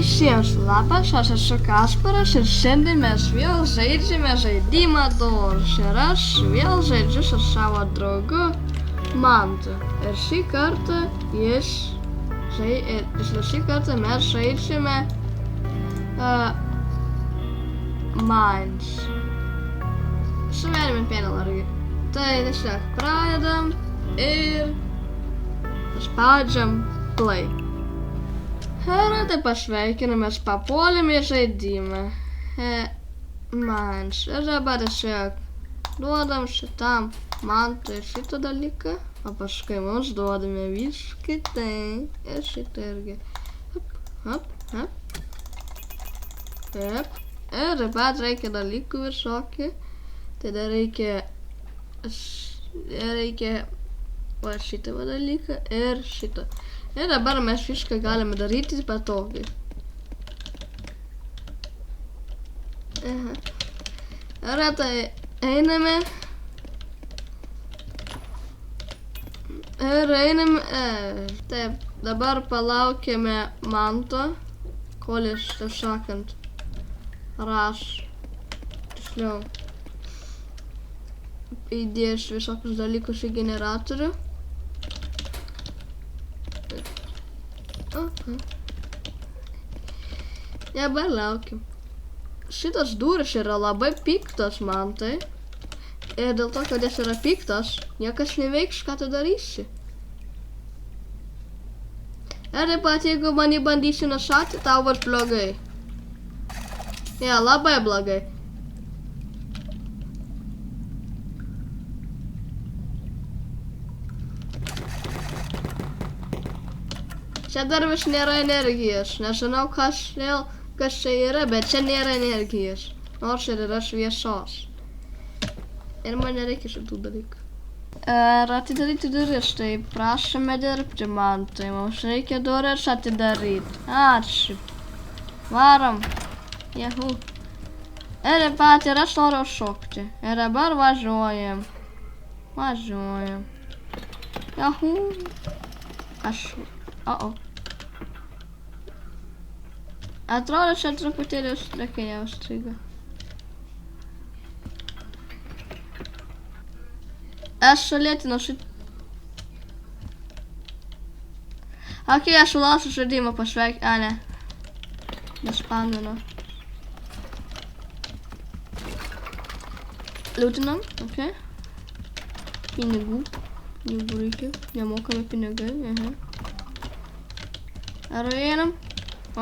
visiems, labas, aš esu Kasparas ir šiandien mes vėl žaidžiame žaidimą Doors ir aš vėl žaidžiu su savo draugu Mantu. Ir šį kartą mes žaidžiame Mines. Suvedėme penelį. Tai tiesiog pradedam ir spaudžiam play. Ir tai pasveikinamės, papuolėme į žaidimą. Mines. Ir dabar tiesiog duodam šitam Mantui šitą dalyką, o paskui mums duodame viską tai ir šitą irgi. Ir taip pat reikia dalykų visokių. Tada reikia va šitą dalyką ir šitą. Ir dabar mes viską galime daryti patogiai. Ir tai einame. Taip, dabar palaukėme Manto, kol jis, taip sakant, tiksliau, įdės visokius dalykus į generatorių. Dabar laukiam. Šitas duris yra labai piktas, Mantai. Ir dėl to, kad jis yra piktas, niekas neveiks, ką tu darysi. Ir taip pat, jeigu mane bandysi nušauti, tau bus blogai. Ja, labai blogai. Čia dar vis nėra energijos. Nežinau, kas čia yra, bet čia nėra energijos. Nors ir yra šviesos. Ir man nereikia šitų dalykų. Ir atidaryti duris, tai prašome dirbti, Mantai. Mums reikia duris atidaryti. Ačiū. Varom. Jahu. Ir taip pat ir aš noriu šokti. Ir dabar važiuojam. Jahu. Atrodo, čia truputėlį užtrakėje užstrigo. Aš sulėtinu šitą. Ok, aš sulausiu žaidimą pasveik. Ne. Nespandinu. Liūtinam, ok. Pinigų. Pinigų reikia. Nemokami pinigai. Ar einam? O?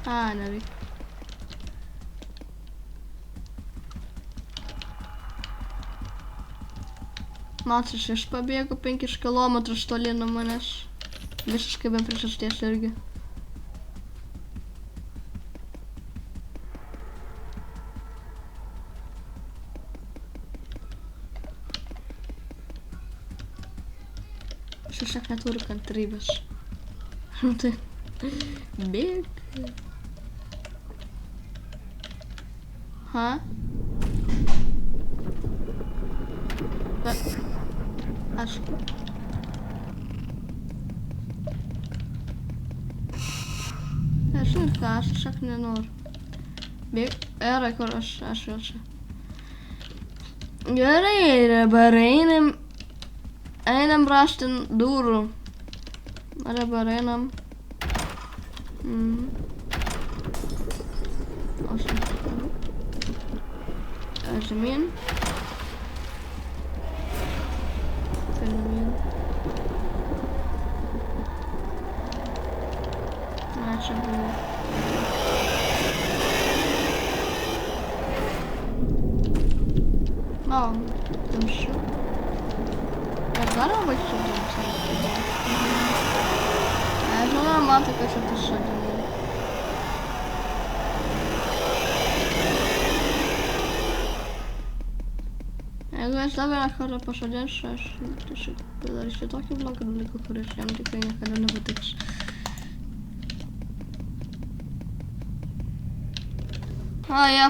Nereikia. Matas iš pabėgo 5 kilometrus toli nuo manęs. Visiškai be priežasties irgi. Aš tiesiog neturiu kantrybės. Tai bėg. Aišku. Aš žinau ką, aš tiesiog nenoriu. Bėg, yra kur aš jau čia. Gerai, dabar einam rasti durų. Dabar einam. Žemyn. Čia buvo. Tamšu. Ir galima baigti sodinti. Žinoma, man tai kažkaip tas sodinti. Jeigu aš dar vieną kartą pasodinsiu, aš tiesiog padarysiu tokį blogą dalyką, kuris jam tikrai niekada nepatiks.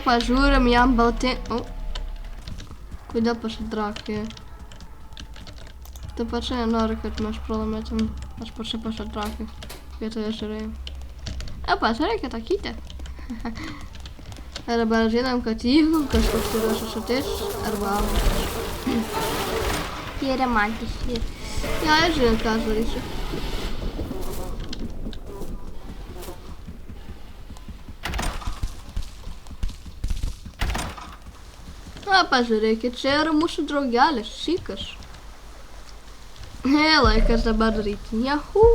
Pažiūrim, jam balti... Kodėl pasitraukė? Taip pačiai nenoriu, kad mes pralaimėtum. Aš pačiai pasitraukė. Vietoje žiūrėjau. Čia reikia takyti. Ir dabar žinom, kad jeigu kažkoks ruošas ateis, arba Jie romantiški. ja, aš žinau, ką aš darysiu. Pažiūrėkit, čia yra mūsų draugelis, Sykas. Laikas dabar daryti. Jahu.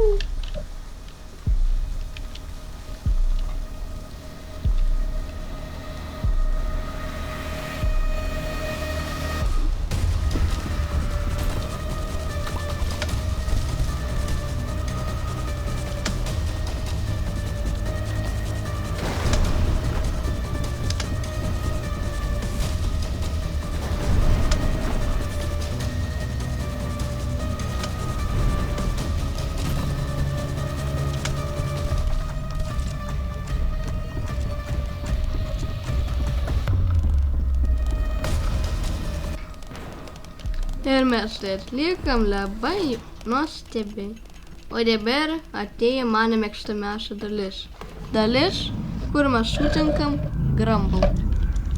Ir mes tai atliekam labai nuostabiai. O dabar atėjo mano mėgstamiausia dalis. Dalis, kur mes sutinkam Grumble.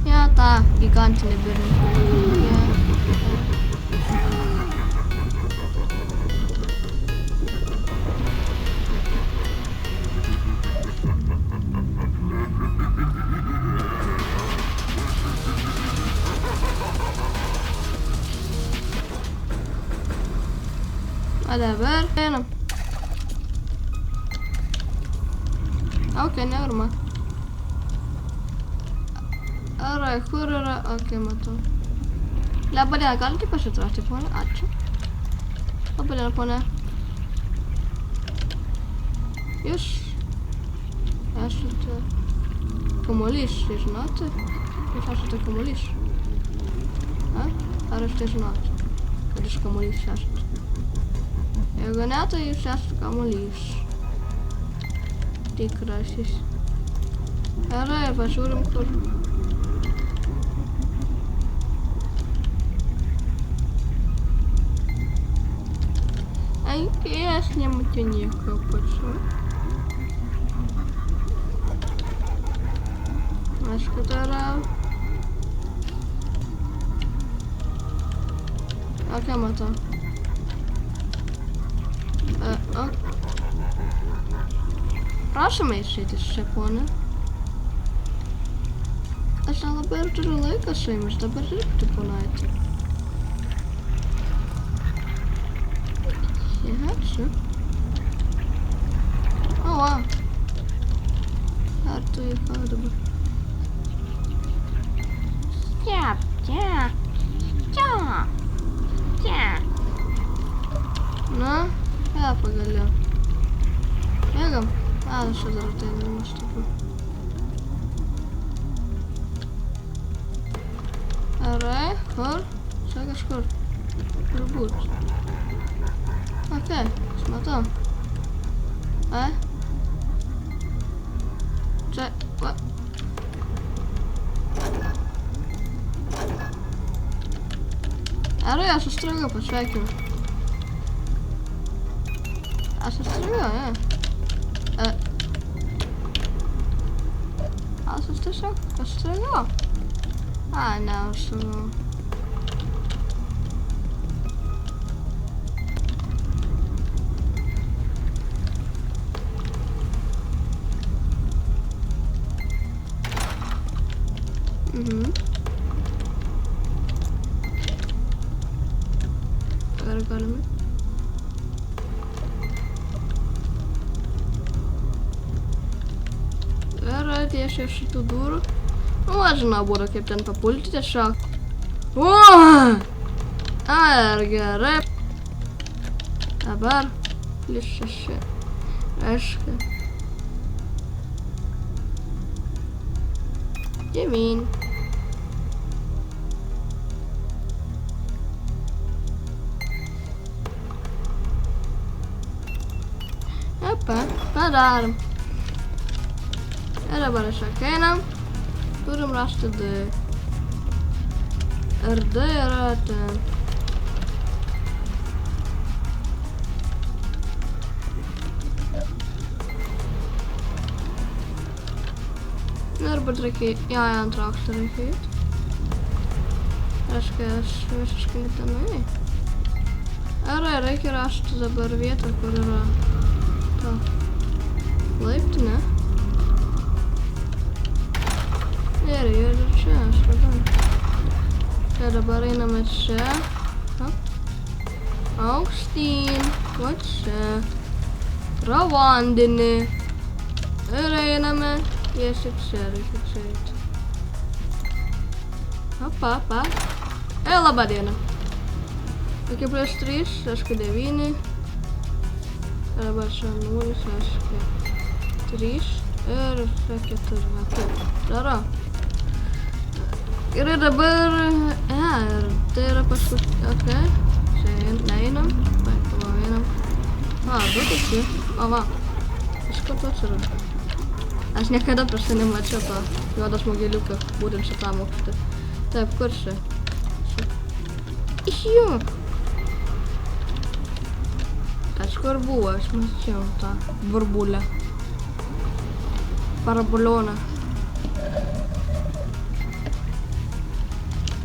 Ja, tą gigantinį berniuką. Ja. O dabar einam. Ok, nevarma. Arai, kur yra? Ok, matau. Labą dieną, galite pasitraukti, ponė? Ačiū. Labą dieną, ponė. Jūs esate kamuolys, tai žinote? Jūs esate kamuolys. Ar aš tai žinote, kad jūs kamuolys esate? Jeigu ne, tai jūs esate kamuolys. Tikrasis. Gerai, pažiūrim kur. Aš nematau nieko pačiu. Aišku, tai yra... Ok, matau. Prašome išeiti iš čia, ponė. Aš nelabai ir turiu laiką su jumis dabar dirbti, ponaitė. Ačiū. O, va. Ar tu į ką dabar? Step, čia. Na, pagaliau. Bėgam. Aš čia dar ateinu iš tikrųjų. Gerai, kur? Čia kažkur. Turbūt. Ok, aš matau. Čia, va. Gerai, aš užstrigau, pasveikinu. Aš užstrigau, ne? Aš tiesiog užstrigau. Ne, užstrigau. Ar galime? Gerai, tiesiai šitų durų. Nu, aš žinau būdą, kaip ten papulti tiesiog. Ar gerai. Dabar +6. Reiškia. 9. Padarom. Ir dabar tiesiog einam. Turim rasti D. Ir D yra ten. Ir bet reikia, jo, antrą aukštą reikia eit. Reiškia, aš visiškai netenai. Reikia rasti dabar vietą, kur yra ta laiptinė. Ir yra čia, aš radau. Čia dabar einame čia. Aukštyn. Va čia. Yra vandenį. Ir einame. Tiesiai čia, reikia čia eiti. Apa. Labą dieną. 5 plus 3, reiškia 9. Arba čia 0, reiškia 3. Ir čia 4. Taip, daro. Ir dabar... ir tai yra paskutinė. Ok. Čia neinam. Einam. Du tokie. Va. Iš karto atsirado. Aš niekada prieš tai nemačiau to juodo smogeliuką, būtent šitam aukšte. Taip, kur čia? Išjung! Kažkur buvo, aš mačiau tą burbulę. Parabolioną.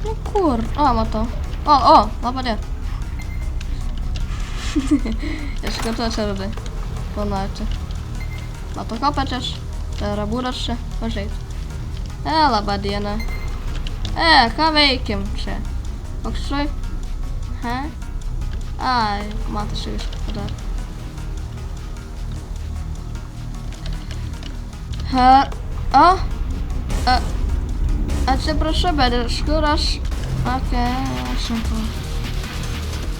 Nu kur? Matau. Labą dieną. Iš karto atsiradai. Panačiai. Matau kopačias. Tai yra būdas čia. Pažiūrėk. Labą dieną. Ką veikim čia? Aukštai? Ai, matosi viską padarė. Atsiprašau, bet iš kur aš... Ok, aš žinau.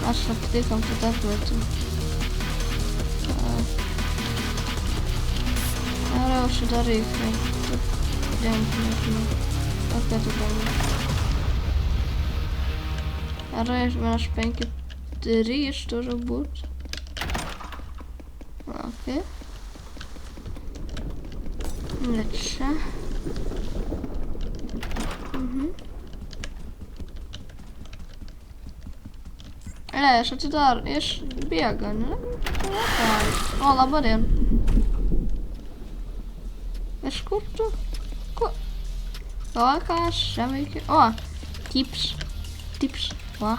Aš aptikom kitą plėtį. Ar jau šitą reikia? Dengti, nežinau. Ok, tu gali. Ar aš 5, 3 turi būt. Ok. Ne čia. Aš atidar, išbėga, ne? Labą dieną. Iš kur tu? Kur? Ką aš čia veikiu? Tips. Va.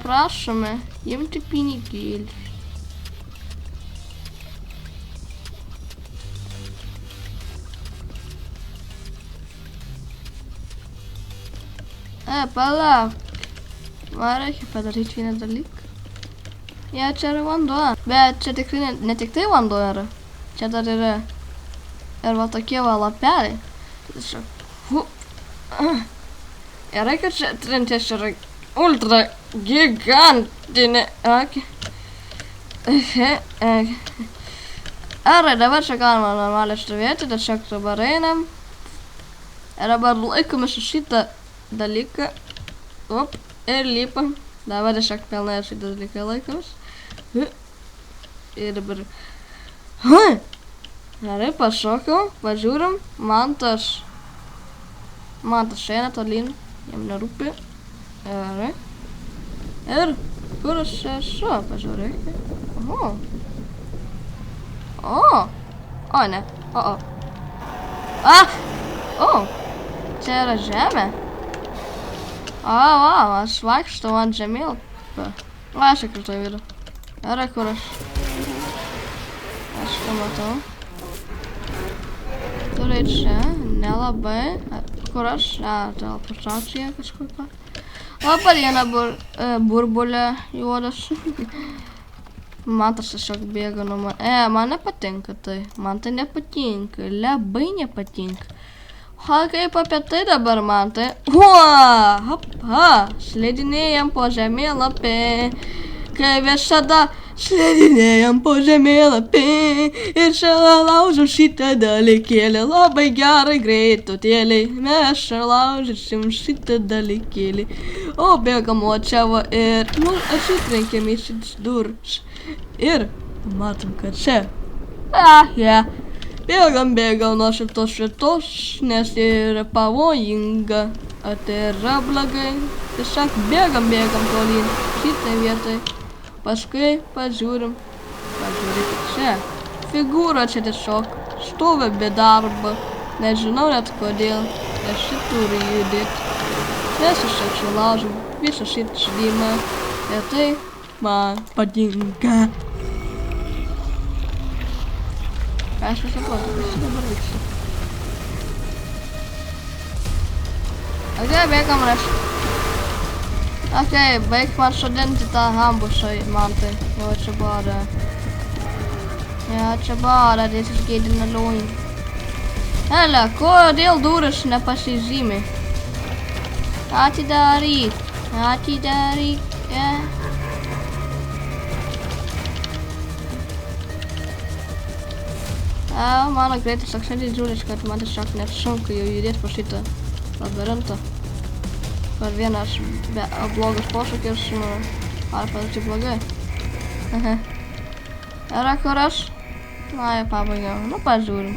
Prašome, imti pinigėlį. Palauk. Man reikia padaryti vieną dalyką. Čia yra vanduo. Bet čia tikrai ne tik tai vanduo yra. Čia dar yra ir va tokie va lapeliai. Ir reikia čia trintis yra ultra gigantinė. Dabar čia galima normaliai stovėti, tiesiog dabar einam. Ir dabar laikomės šitą dalyką. Ir lipam. Dabar tiesiog pilnai šitą dalyką laikomės. Ir dabar... Gerai, pašokau, pažiūrim. Mantas eina tolyn, jam nerūpi. Gerai. Ir kur aš esu, pažiūrėk. Ne. Čia yra žemė. Aš vaikštau ant žemėlapio. Aš įkritau į vidų. Gerai, kur aš? Aš ką matau. Turiu čia, nelabai. Kur aš? Teleportacija kažkokia. Labą dieną, burbulė juodas. Mantas tiesiog bėga nuo man. Man nepatinka tai. Man tai nepatinka. Labai nepatinka. Kaip apie tai dabar, Mantai? Slidinėjam po žemėlapį. Kai visada slidinėjam po žemėlapį. Ir čia laužom šitą dalykėlį. Labai gerai greitutėlį. Mes čia laužysim šitą dalykėlį. O bėgam o čia va ir atsitrenkėm į šitas duris. Ir matom, kad čia. Bėgam nuo šitos vietos, nes yra pavojinga. Tai yra blogai. Tiesiog bėgam tolyn. šitai vietai. Paskui pažiūrim. Pažiūrėkit čia. Figūra čia tiesiog stovi be darbo. Nežinau net kodėl. Nes šit turi judėti. Visą čia laužim. Visą šit žydimą. Ir tai man patinka. Aš nesuprantu, kas čia dabar vyksta. Okei, bėgam rašti. Okei, baig man sodinti tą hambusą, Mantai. Jo, čia bada. Ja, čia bada, išgėdina loin. Hele, kodėl durys nepasižymi? Atidaryk. Atidaryk. Mano greitis toks didžiulis, kad man tiesiog net sunku jau judėti po šitą labirintą. Kad vienas blogas posūkis, ar panašiai blogai. Yra kur aš? Na, jau pabaigiau. Nu, pažiūrim.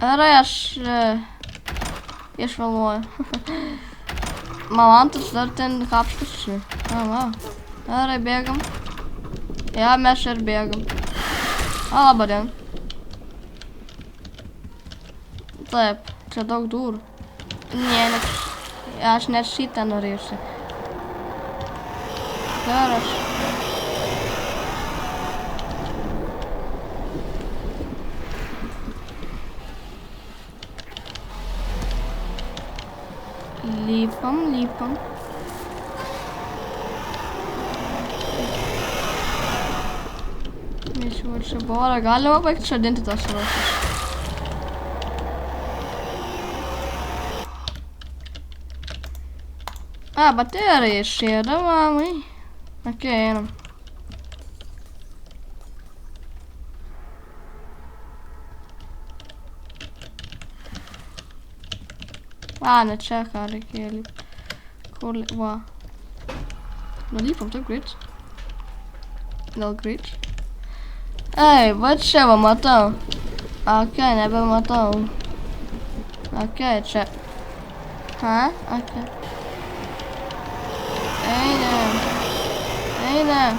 Yra aš išvalvoju. Malantas dar ten kapštusi. Yra bėgam. Ja, mes ir bėgam. Labadien. Taip, čia daug durų. Ne, aš net šitą norėsiu. Geras. Lypam. Nežinau, čia bora. Galima baigti šadinti tos rosus. Baterija išėda, mamai. Okei, einam. Ne čia ką reikėjo lipt. Kur va. Nulypam, taip greit. Gal greit. Ei, va čia va matau. Okei, nebematau. Okei, čia. Okei. Einam.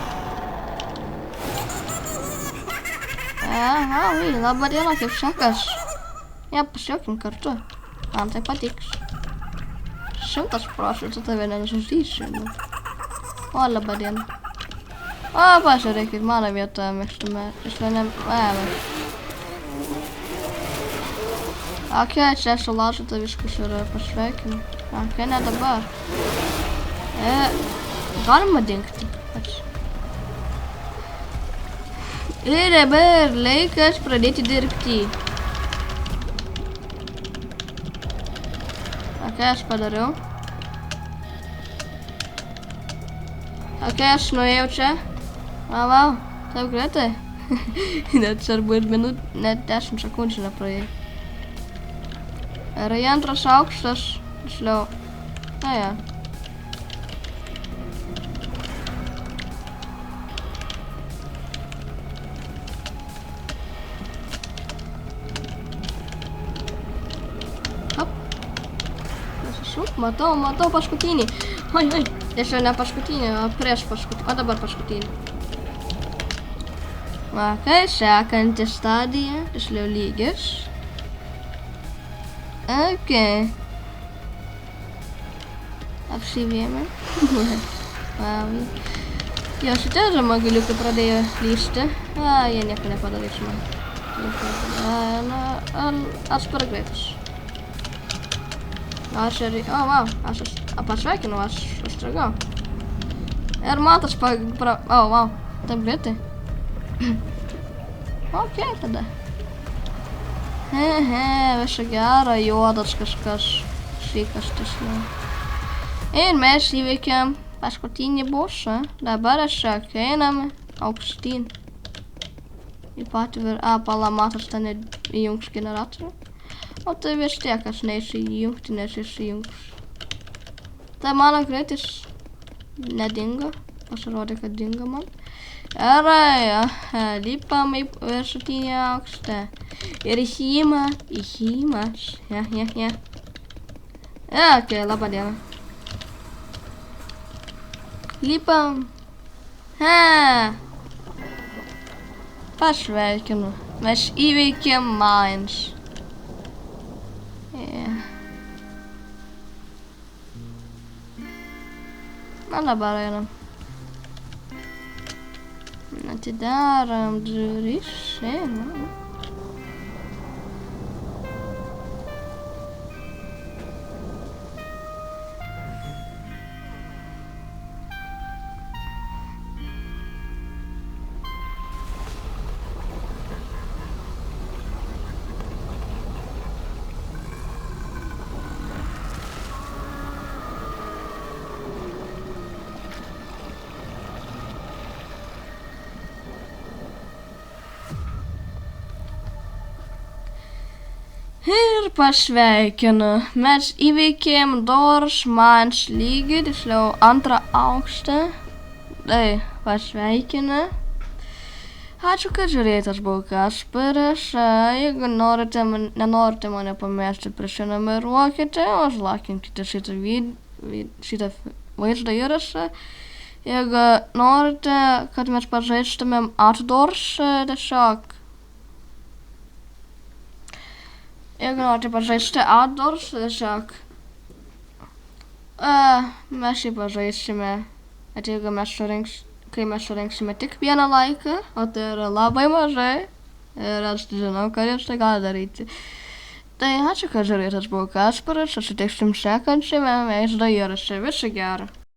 Labą dieną, kaip sekas. Ja, pasijuokim kartu. Man tai patiks. 100% tave nenužudysiu. O, labą dieną. O, pažiūrėkit, mano vietoje mėgstame. Okei, čia sulaužyta viskas yra pasveikinu. Okei, ne dabar. Galima dingti. Ir dabar laikas pradėti dirbti. Okei, aš padariau. Okei, aš nuėjau čia. Vau, taip greitai. Net turbūt net 10 sekundžių nepraėjai. Yra antras aukštas. Tiksliau. Ja. Matau paskutinį. Oi. Tiesiog ne paskutinį, o prieš paskutinį. O dabar paskutinį. Okei, sekanti stadija. Tiksliau lygis. Okei. Apsivėmė. Jo, šitie žemagaliukai pradėjo lysti. Jie nieko nepadarys man. Atspara greitas. Aš ir... O, vau, aš pasveikinu, aš strigau. Ir matas O, vau, taip greitai. Okei, tada. Visą gerą, juodas kažkas. Švykas tiksliau. Ir mes įveikėm paskutinį bossą. Dabar aš einam aukštyn. Į patį pala, matas ten įjungs generatorių. O tai vis tiek aš neįsiu įjungti, nes įsijungs. Tai mano greitis nedingo. Pasirodė, kad dingo man. Gerai, lipam į viršutinį aukštą. Ir išėjimas. Okei, laba diena. Lipam. Pasveikinu. Mes įveikėm Mines. Na dabar einam. Atidarom duris. Einam. Ir pasveikinu. Mes įveikėm Doors Mines lygį, tiksliau antrą aukštą. Tai pasveikinu. Ačiū, kad žiūrėjote, aš buvau Kasparas. Jeigu nenorite mane pamesti, prisinumeruokite, užlakinkite šitą vaizdo įrašą. Jeigu norite, kad mes pažaistumėm Outdoors, tiesiog Jeigu norite pažaisti Outdoors, tiesiog mes jį pažaisime, bet jeigu kai mes surinksime tik vieną laiką, o tai yra labai mažai, ir aš žinau, kad jūs tai gali daryti. Tai ačiū, kad žiūrėjote, aš buvau Kasparas, susitiksim sekančiame vaizdo įraše. Viso gero.